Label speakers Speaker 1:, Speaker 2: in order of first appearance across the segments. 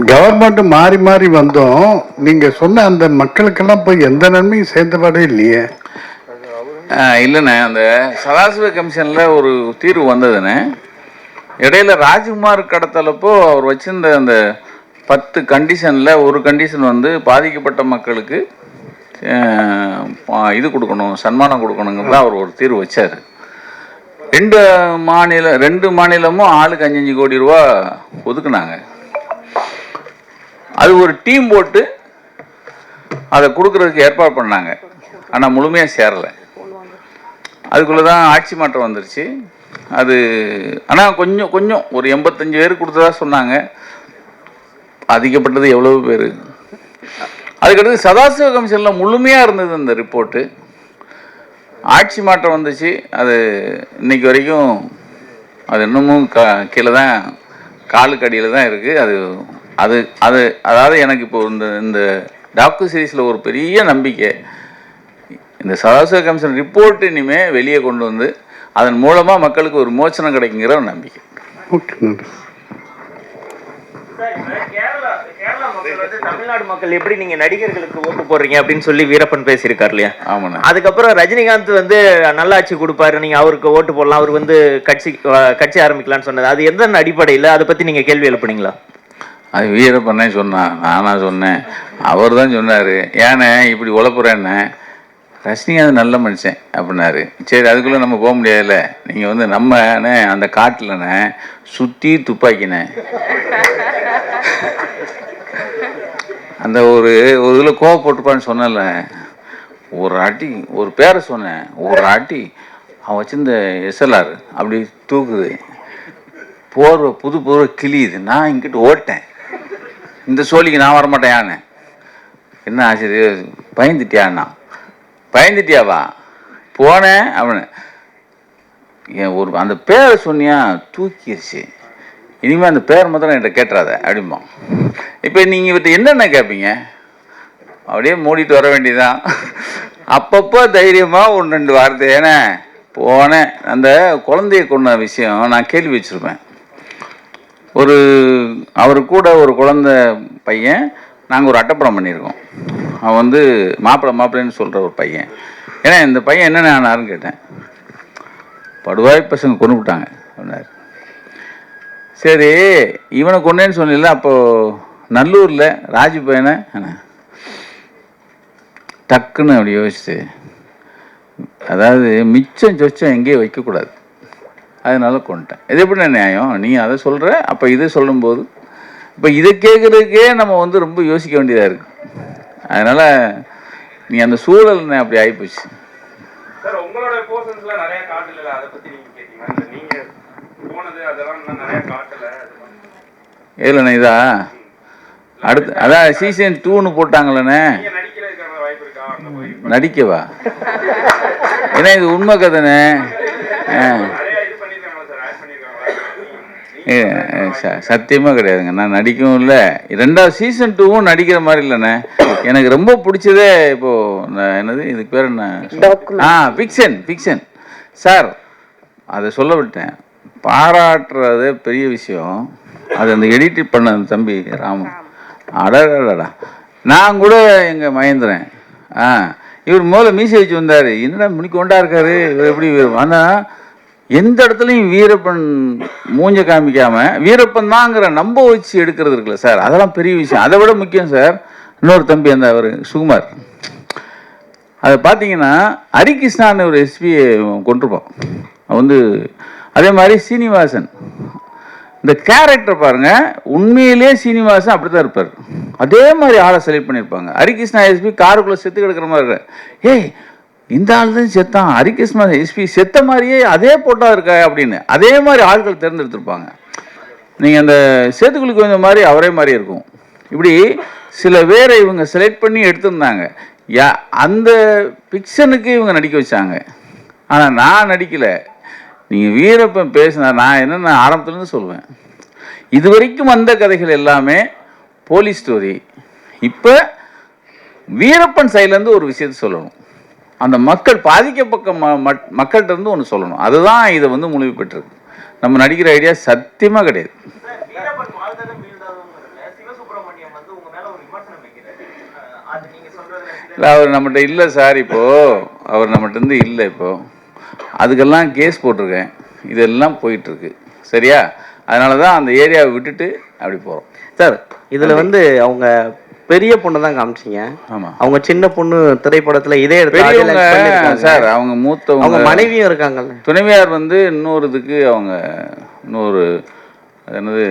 Speaker 1: Government மாறி மாறி வந்தோம். நீங்க சொன்ன அந்த மக்களுக்கெல்லாம் போய் எந்த நன்மையும் சேர்ந்தபாடே இல்லையே.
Speaker 2: இல்லைண்ணே, அந்த சதாசிவ கமிஷன்ல ஒரு தீர்வு வந்ததுண்ணே. இடையில ராஜ்குமார் கடத்தலப்போ அவர் வச்சிருந்த அந்த 10 கண்டிஷன்ல ஒரு கண்டிஷன் வந்து பாதிக்கப்பட்ட மக்களுக்கு இது கொடுக்கணும், சன்மானம் கொடுக்கணுங்கிறத அவர் ஒரு தீர்வு வச்சார். ரெண்டு மாநிலமும் ஆளுக்கு 5-5 கோடி ரூபா ஒதுக்குனாங்க. அது ஒரு டீம் போட்டு அதை கொடுக்கறதுக்கு ஏற்பாடு பண்ணாங்க. ஆனால் முழுமையாக சேரலை. அதுக்குள்ளே தான் ஆட்சி மாற்றம் வந்துருச்சு. அது ஆனால் கொஞ்சம் கொஞ்சம் ஒரு 85 பேர் கொடுத்ததா சொன்னாங்க. அதிகப்பட்டது எவ்வளவு பேர்? அதுக்கடுத்து சதாசிவ கமிஷனில் முழுமையாக இருந்தது அந்த ரிப்போர்ட்டு. ஆட்சி மாற்றம் வந்துச்சு. அது இன்னைக்கு வரைக்கும் அது இன்னமும் கீழே தான், காலுக்கு அடியில் தான் இருக்குது. அது அது அதாவது எனக்கு இப்போ இந்த டாக்கு சீரீஸில் ஒரு பெரிய நம்பிக்கை, இந்த சதாசிவ கமிஷன் ரிப்போர்ட் இனிமேல் வெளியே கொண்டு வந்து அதன் மூலமாக மக்களுக்கு ஒரு மோச்சனம் கிடைக்குங்கிற ஒரு நம்பிக்கை.
Speaker 3: தமிழ்நாடு மக்கள் எப்படி நீங்க நடிகர்களுக்கு ஓட்டு போடுறீங்க அப்படின்னு சொல்லி வீரப்பன் பேசியிருக்காரு இல்லையா?
Speaker 2: ஆமாண்ணா.
Speaker 3: அதுக்கப்புறம் ரஜினிகாந்த் வந்து நல்லாட்சி கொடுப்பாரு, நீங்க அவருக்கு ஓட்டு போடலாம், அவர் வந்து கட்சி ஆரம்பிக்கலாம்னு சொன்னது அது எந்த அடிப்படையில்? அதை பத்தி நீங்க கேள்வி எழுப்புனீங்களா?
Speaker 2: அது வீரப்பனே சொன்னான், நானா சொன்னேன்? அவர் தான் சொன்னார். ஏன்னே இப்படி உழப்புறேன்னு. ரஜினிகாந்த் நல்ல மனுஷன் அப்படின்னாரு. சரி, அதுக்குள்ளே நம்ம போக முடியாதுல்ல. நீங்கள் வந்து நம்மண்ணே அந்த காட்டில்ண்ணே சுற்றி துப்பாக்கினே அந்த ஒரு இதில் கோவப்பட்டுப்பான்னு சொன்னல. ஒரு அடி ஒரு பேரை சொன்னேன், ஒரு அடி அவன் வச்சிருந்த எஸ்எல்ஆர் அப்படி தூக்குது, போர்வை புது கிளியுது. நான் இங்கிட்டு ஓட்டேன், இந்த சோழிக்கு நான் வரமாட்டேன். யானை என்ன ஆசிரியர் பயந்துட்டியாண்ணா? பயந்துட்டியாவா? போனேன் அவனு ஒரு அந்த பேரை சொன்னியா தூக்கிடுச்சு. இனிமேல் அந்த பேர் மாத்திரம் என்கிட்ட கேட்டுறாத அப்படிமா. இப்போ நீங்கள் இவர்கிட்ட என்னென்ன கேட்பீங்க? அப்படியே மூடிட்டு வர வேண்டியதான். அப்பப்போ தைரியமாக 1-2 வார்த்தை. ஏன்னா போனேன், அந்த குழந்தைய கொண்ட விஷயம் நான் கேள்வி வச்சுருப்பேன். அவர் கூட ஒரு குழந்தை பையன், நாங்கள் ஒரு அட்டைப்படம் பண்ணியிருக்கோம். அவன் வந்து மாப்பிள்ளைன்னு சொல்கிற ஒரு பையன். ஏன்னா இந்த பையன் என்னென்ன ஆனாருன்னு கேட்டேன். படுவாய் பசங்க கொண்டு விட்டாங்க அப்படின்னாரு. சரி, இவனை கொண்டேன்னு சொன்னில்ல, அப்போது நல்லூரில் ராஜு பையனை டக்குன்னு அப்படி யோசிச்சு, அதாவது மிச்சம் சொச்சம் எங்கேயும் வைக்கக்கூடாது, அதனால கொண்டுட்டேன். இது எப்படி நியாயம்? நீ அதை சொல்கிற, அப்போ இதை சொல்லும்போது இப்போ இதை கேட்குறதுக்கே நம்ம வந்து ரொம்ப யோசிக்க வேண்டியதாக இருக்குது. அதனால் நீ அந்த சூழல் அப்படி ஆகிப்போச்சு. இல்லைண்ணே, இதா அடுத்து அதான் சீசன் 2ன்னு போட்டாங்களேண்ணே. நடிக்கவா? ஏன்னா இது உண்மை கதைண்ணே. சத்தியமாக கிடையாதுங்க, நான் நடிக்கவும் இல்லை. 2வது சீசன் 2வும் நடிக்கிற மாதிரி இல்லைண்ணே. எனக்கு ரொம்ப பிடிச்சதே இப்போது என்னது இதுக்கு பேர் என்ன, ஃபிக்ஷன் சார். அதை சொல்ல விட்டேன். பாராட்டுறது பெரிய விஷயம். அது அந்த எடிட் பண்ண தம்பி ராமன், அடடா. நான் கூட எங்கள் மகேந்திரன் இவர் முதல்ல மீசை வச்சு வந்தார். என்னடா முடிக்கொண்டா இருக்காரு இவர், எப்படி ஆனால் எந்த இடத்துலையும் வீரப்பன் மூஞ்ச காமிக்காம வீரப்பன் தாங்கிற நம்ப வச்சு எடுக்கிறது இருக்குல்ல சார், அதெல்லாம் பெரிய விஷயம். அதை விட முக்கியம் சார், இன்னொரு தம்பி அந்த அவர் சுகுமார், அதை பார்த்தீங்கன்னா ஹரிகிருஷ்ணான்னு ஒரு எஸ்பியை கொண்டிருப்போம். வந்து அதே மாதிரி சீனிவாசன், இந்த கேரக்டர் பாருங்க, உண்மையிலே சீனிவாசன் அப்படி தான் இருப்பார். அதே மாதிரி ஆளை செலக்ட் பண்ணியிருப்பாங்க. ஹரிகிருஷ்ணா எஸ்பி காருக்குள்ளே செத்து கிடக்கிற மாதிரி இருக்க, ஏய் இந்த ஆள் தான் செத்தான், ஹரிகிருஷ்ணா எஸ்பி செத்த மாதிரியே அதே போட்டா இருக்கா அப்படின்னு அதே மாதிரி ஆட்கள் தேர்ந்தெடுத்திருப்பாங்க. நீங்கள் அந்த சேத்துக்குழிக்கு வந்த மாதிரி அவரே மாதிரி இருக்கும். இப்படி சில பேரை இவங்க செலக்ட் பண்ணி எடுத்திருந்தாங்க. அந்த பிக்சனுக்கு இவங்க நடிக்க வச்சாங்க. ஆனால் நான் நடிக்கலை. நீங்கள் வீரப்பன் பேசினா நான் என்னென்ன ஆரம்பத்துலேருந்து சொல்லுவேன், இது வரைக்கும் வந்த கதைகள் எல்லாமே போலீஸ் ஸ்டோரி. இப்போ வீரப்பன் சைட்லேருந்து ஒரு விஷயத்த சொல்லணும், அந்த மக்கள் பாதிக்கப்பட்ட மக்கள்கிட்ட இருந்து ஒன்று சொல்லணும். அதுதான் இதை வந்து முழுமை பெற்றிருக்கு. நம்ம நடிக்கிற ஐடியா சத்தியமாக கிடையாது. இல்லை அவர் நம்மகிட்ட இல்லை சார், இப்போது அவர் நம்மகிட்ட இருந்து இல்லை. இப்போது அதுக்கெல்லாம் கேஸ் போட்டிருக்கேன், இதெல்லாம் போயிட்டுருக்கு. சரியா? அதனால தான் அந்த ஏரியாவை விட்டுட்டு அப்படி போகிறோம்
Speaker 4: சார். இதில் வந்து அவங்க பெரிய பொண்ணு தான் காமிச்சிங்க.
Speaker 2: ஆமாம்,
Speaker 4: அவங்க சின்ன பொண்ணு திரைப்படத்தில் இதே
Speaker 2: பெரியவங்க சார். அவங்க மூத்தவங்க,
Speaker 4: அவங்க மனைவியும் இருக்காங்கல்ல.
Speaker 2: துணைவியார் வந்து இன்னொரு இதுக்கு அவங்க இன்னொரு என்னது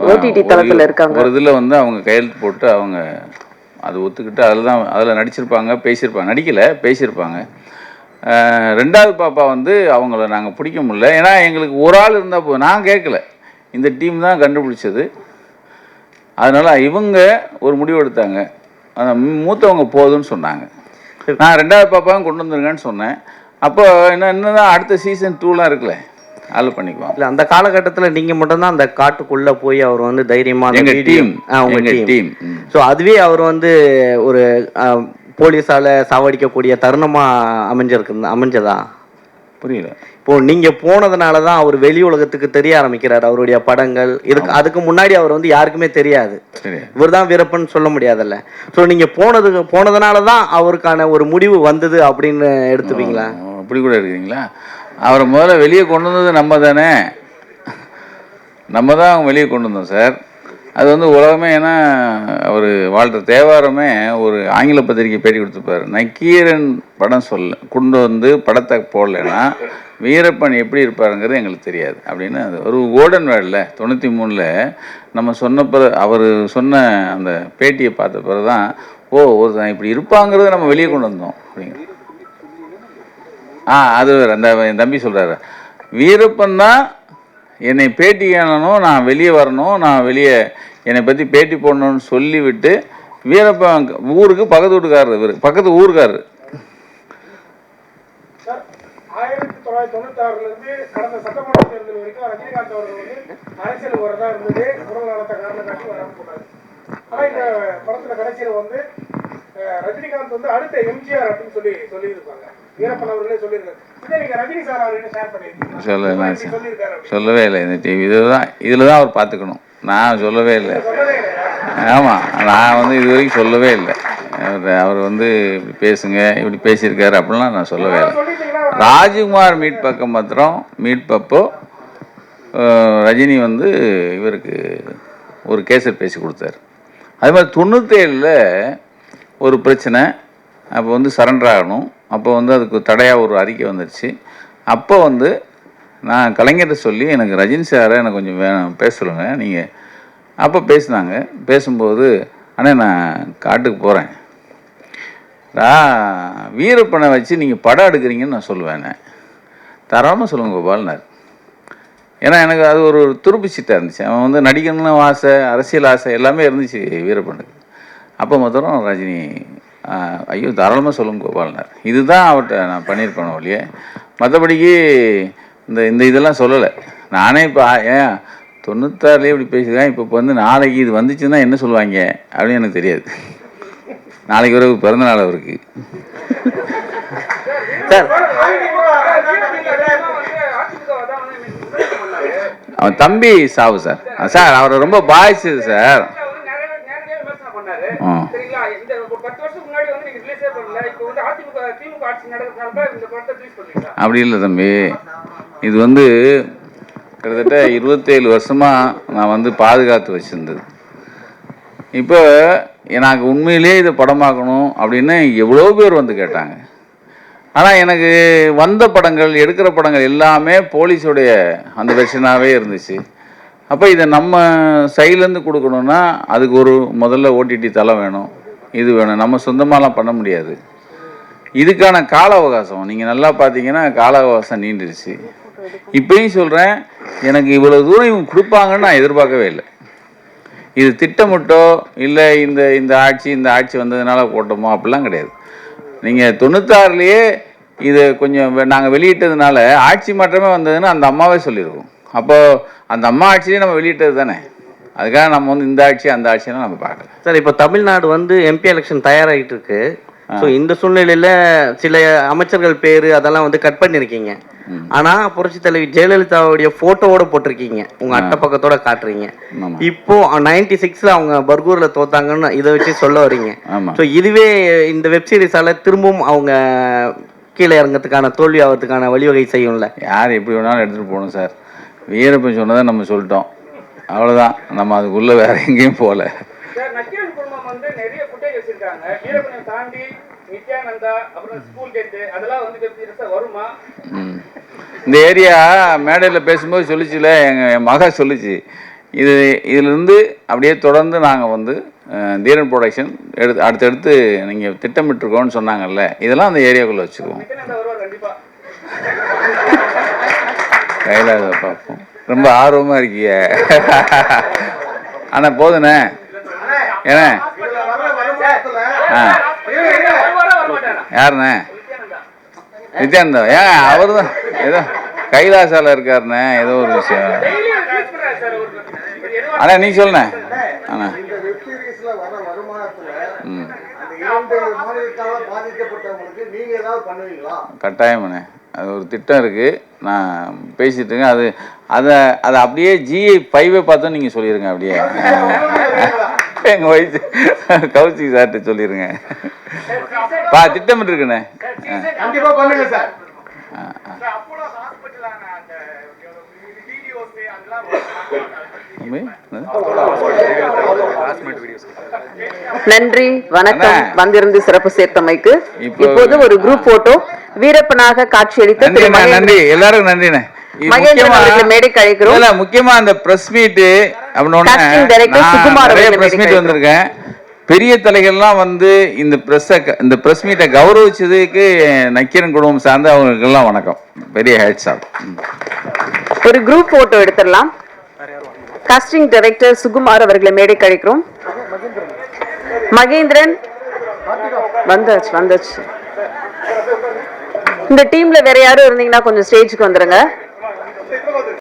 Speaker 2: ஒரு இதில் வந்து அவங்க கையெழுத்து போட்டு அவங்க அது ஒத்துக்கிட்டு அதில் நடிச்சிருப்பாங்க, பேசியிருப்பாங்க. நடிக்கலை, பேசியிருப்பாங்க. ரெண்டாவது பாப்பா வந்து அவங்கள நாங்கள் பிடிக்க முடியல. ஏன்னா எங்களுக்கு ஒரு ஆள் இருந்தால் போதும். நான் கேட்கல, இந்த டீம் தான் கண்டுபிடிச்சது. அதனால் இவங்க ஒரு முடிவு எடுத்தாங்க, மூத்தவங்க போதும்னு சொன்னாங்க. நான் ரெண்டாவது பாப்பாவும் கொண்டு வந்துருங்கன்னு சொன்னேன். அப்போ என்னதான் அடுத்த சீசன் 2லாம் இருக்குல்ல, அதில் பண்ணிக்குவோம்.
Speaker 4: இல்லை, அந்த காலகட்டத்தில் நீங்கள் மட்டும்தான் அந்த காட்டுக்குள்ளே போய் அவர் வந்து தைரியமாக
Speaker 2: எங்கள் டீம்.
Speaker 4: ஸோ அதுவே அவர் வந்து ஒரு போலீஸால் சாவடிக்கக்கூடிய தருணமாக அமைஞ்சதா?
Speaker 2: புரியல.
Speaker 4: இப்போ நீங்க போனதுனால தான் அவர் வெளி உலகத்துக்கு தெரிய ஆரம்பிக்கிறார். அவருடைய படங்கள் அதுக்கு முன்னாடி அவர் வந்து யாருக்குமே தெரியாது. இவர் தான் வீரப்பன் சொல்ல முடியாதுல்ல. ஸோ நீங்க போனதுனால தான் அவருக்கான ஒரு முடிவு வந்தது அப்படின்னு எடுத்துப்பீங்களா?
Speaker 2: அப்படி கூட இருக்கிறீங்களா? அவரை முதல்ல வெளியே கொண்டு வந்தது நம்ம தானே, நம்ம தான் வெளியே கொண்டு வந்தோம் சார். அது வந்து உலகமே, ஏன்னா அவர் வாழ்கிற தேவாரமே ஒரு ஆங்கில பத்திரிக்கை பேட்டி கொடுத்துருப்பார். நக்கீரன் படம் கொண்டு வந்து படத்தை போடலைன்னா வீரப்பன் எப்படி இருப்பாருங்கிறது எங்களுக்கு தெரியாது அப்படின்னு. அது ஒரு கோல்டன் வேர்டில் 93ல் நம்ம சொன்ன அவர் சொன்ன அந்த பேட்டியை பார்த்த பிறகு தான் ஒருத்தன் இப்படி இருப்பாங்கிறத நம்ம வெளியே கொண்டு வந்தோம் அப்படிங்கிற. அது வேறு. அந்த என் தம்பி சொல்கிறாரு, வீரப்பன் தான் என்னை பேட்டி காணணும், நான் வெளியே வரணும், நான் வெளியே என்னை பற்றி பேட்டி போடணும்னு சொல்லிவிட்டு வீரப்பன் ஊருக்கு பக்கத்து வீட்டுக்காரர், இவர் பக்கத்து ஊருக்காரர்.
Speaker 5: 1996 கடந்த சட்டமன்ற தேர்தல் வரைக்கும் ரஜினிகாந்த் அவர்கள் வந்து அரசியல் வரதா இருந்தது. உடல் நலத்தை காரணம் காட்டி வராமல் போனார். ஆனால் இந்த படத்துல கடைசியில் வந்து ரஜினிகாந்த் வந்து அடுத்த எம்ஜிஆர் அப்படின்னு சொல்லியிருப்பாங்க. வீரப்பன் அவர்களே சொல்லியிருக்காரு. இதை நீங்க ரஜினி சார் அவர்கிட்ட ஷேர் பண்ணியிருக்கீங்க?
Speaker 2: சொல்லவே இல்லை. இந்த டிவி இதில் தான் அவர் பார்த்துக்கணும், நான் சொல்லவே இல்லை. ஆமாம், நான் வந்து இது வரைக்கும் சொல்லவே இல்லை. அவர் வந்து இப்படி பேசுங்க, இப்படி பேசியிருக்காரு அப்படிலாம் நான் சொல்லவே இல்லை. ராஜ்குமார் மீட்பப்போ ரஜினி வந்து இவருக்கு ஒரு கேசட் பேசி கொடுத்தாரு. அது மாதிரி 97ல் ஒரு பிரச்சனை, அப்போ வந்து சரண்டர் ஆகணும். அப்போ வந்து அதுக்கு தடையாக ஒரு அறிக்கை வந்துடுச்சு. அப்போ வந்து நான் கலைஞர்கிட்ட சொல்லி, எனக்கு ரஜினி சாரை எனக்கு கொஞ்சம் வேணும் பேச சொல்லுங்கள் நீங்கள். அப்போ பேசினாங்க. பேசும்போது, ஆனால் நான் காட்டுக்கு போகிறேன், வீரப்பனை வச்சு நீங்கள் படம் எடுக்கிறீங்கன்னு நான் சொல்லுவேன். தராமல் சொல்லுங்கள் கோபால்னார். ஏன்னா எனக்கு அது ஒரு துருப்பு சீட்டாக இருந்துச்சு. அவன் வந்து நடிக்கணும்னு ஆசை, அரசியல் ஆசை எல்லாமே இருந்துச்சு வீரப்பனுக்கு. அப்போ மொத்தம் ரஜினி ஐயோ தாராளமாக சொல்லுங்க கோபால்னார். இதுதான் அவர்கிட்ட நான் பண்ணியிருப்பேன் ஒழிய மற்றபடிக்கு இந்த இதெல்லாம் சொல்லலை. நானே இப்போ 96லேயே இப்படி பேசுகிறேன். இப்போ வந்து நாளைக்கு இது வந்துச்சுன்னா என்ன சொல்லுவாங்க அப்படின்னு எனக்கு தெரியாது. நாளைக்கு ஒரு பிறந்த நாள் அவருக்கு.
Speaker 4: சார்,
Speaker 2: அவன் தம்பி சாவு சார். சார் அவரை ரொம்ப பாதிச்சது சார். அப்படி இல்லை தம்பி, இது வந்து கிட்டத்தட்ட 27 வருஷமாக நான் வந்து பாதுகாத்து வச்சுருந்தது. இப்போ எனக்கு உண்மையிலேயே இதை படமாக்கணும் அப்படின்னு எவ்வளோ பேர் வந்து கேட்டாங்க. ஆனால் எனக்கு வந்த படங்கள், எடுக்கிற படங்கள் எல்லாமே போலீஸுடைய அந்த வெர்ஷனாகவே இருந்துச்சு. அப்போ இதை நம்ம சைட்லேருந்து கொடுக்கணுன்னா அதுக்கு ஒரு முதல்ல ஓடிடி தளம் வேணும், இது வேணும். நம்ம சொந்தமாலாம் பண்ண முடியாது. இதுக்கான கால அவகாசம் நீங்கள் நல்லா பார்த்தீங்கன்னா கால அவகாசம் நீண்டுருச்சு. இப்பயும் சொல்கிறேன், எனக்கு இவ்வளோ தூரம் இவங்க கொடுப்பாங்கன்னு நான் எதிர்பார்க்கவே இல்லை. இது திட்டமிட்டோ இல்லை இந்த ஆட்சி வந்ததுனால போட்டோமோ அப்படிலாம் கிடையாது. நீங்கள் 96லேயே இது கொஞ்சம் நாங்கள் வெளியிட்டதுனால ஆட்சி மாற்றமே வந்ததுன்னு அந்த அம்மாவே சொல்லியிருக்கோம். அப்போது அந்த அம்மா ஆட்சியே நம்ம வெளியிட்டது தானே. அதுக்காக நம்ம வந்து இந்த ஆட்சி அந்த ஆட்சியெல்லாம் நம்ம பார்க்கல.
Speaker 4: சார், இப்போ தமிழ்நாடு வந்து எம்பி எலெக்ஷன் தயாராகிட்டு இருக்கு. ஸோ இந்த சூழ்நிலையில சில அமைச்சர்கள் பேரு அதெல்லாம் வந்து கட் பண்ணிருக்கீங்க. ஆனா புரட்சி தலைவி ஜெயலலிதாவுடைய போட்டோவோட போட்டிருக்கீங்க, உங்க அட்டை பக்கத்தோட காட்டுறீங்க. இப்போ 96ல அவங்க பர்கூர்ல தோத்தாங்கன்னு இதை வச்சு சொல்ல வரீங்க. ஸோ இதுவே இந்த வெப் சீரிஸால திரும்பவும் அவங்க கீழே இறங்கிறதுக்கான தோல்வி ஆகிறதுக்கான வழிவகை செய்யும்ல.
Speaker 2: யார் எப்படி வேணாலும் எடுத்துகிட்டு போகணும் சார். வீரப்பன் சொன்னதை நம்ம சொல்லிட்டோம், அவ்வளோதான். நம்ம அதுக்குள்ளே வேற எங்கேயும் போகல.
Speaker 5: நக்கீரன் குடும்பம் வந்து நிறைய ஃபுட்டேஜ் வச்சிருக்காங்க. வீரப்பனை தாண்டி நித்யானந்தா அப்புறம் ஸ்கூல் டேட் அதெல்லாம் வந்து வெப் சீரிஸா வருமா?
Speaker 2: இந்த ஏரியா மேடையில் பேசும்போது சொல்லிச்சுல, என் மக சொல்லிச்சு, இதிலிருந்து அப்படியே தொடர்ந்து நாங்கள் வந்து தீரன் ப்ரொடக்ஷன் அடுத்தடுத்து நீங்கள் திட்டமிட்டுருக்கோன்னு சொன்னாங்கல்ல, இதெல்லாம் அந்த ஏரியாக்குள்ளே வச்சுக்குவோம். கையில் பார்ப்போம். ரொம்ப ஆர்வமாக இருக்கீங்க. ஆனால் போதுண்ணே ஏண்ணே. யாருண்ணே? நித்யானந்தா. ஏன் அவர் தான் ஏதோ கைலாசால இருக்காருண்ணே, ஏதோ ஒரு விஷயம். அண்ணா நீ சொல்லுண்ணே. அண்ணா கட்டாயம்ண்ணே, அது ஒரு திட்டம் இருக்குது, நான் பேசிட்டு இருக்கேன். அதை அப்படியே GI5 பார்த்தோம் நீங்கள் சொல்லிடுங்க. அப்படியே எங்கள் வயசு கௌசிக் சார்கிட்ட சொல்லிடுங்க. திட்டமிட்டு இருக்குண்ணே.
Speaker 6: நன்றி, வணக்கம். வந்திருந்து சிறப்பு சேர்த்தமைக்கு. இப்போது ஒரு குரூப் போட்டோ வீரப்பனாக காட்சியளித்த
Speaker 2: நன்றி எல்லாருக்கும் நன்றிண்ணே. முக்கியமா அந்த பிரஸ் மீட் வந்திருக்கேன். பெரிய தலைகள்லாம் வந்து இந்த பிரஸ் மீட்டை கௌரவிச்சதுக்கு நக்கீரன் குடும்பம் சார்ந்த அவங்களுக்கு எல்லாம் வணக்கம், பெரிய ஹேட்ஸ் ஆஃப்.
Speaker 6: ஒரு குரூப் போட்டோ எடுத்துடலாம். காஸ்டிங் டைரக்டர் சுகுமார் அவர்களை மேடை கழிக்கிறோம். மகேந்திரன் வந்தாச்சு. இந்த டீம்ல வேற யாரும் இருந்தீங்கன்னா கொஞ்சம் ஸ்டேஜுக்கு வந்துருங்க.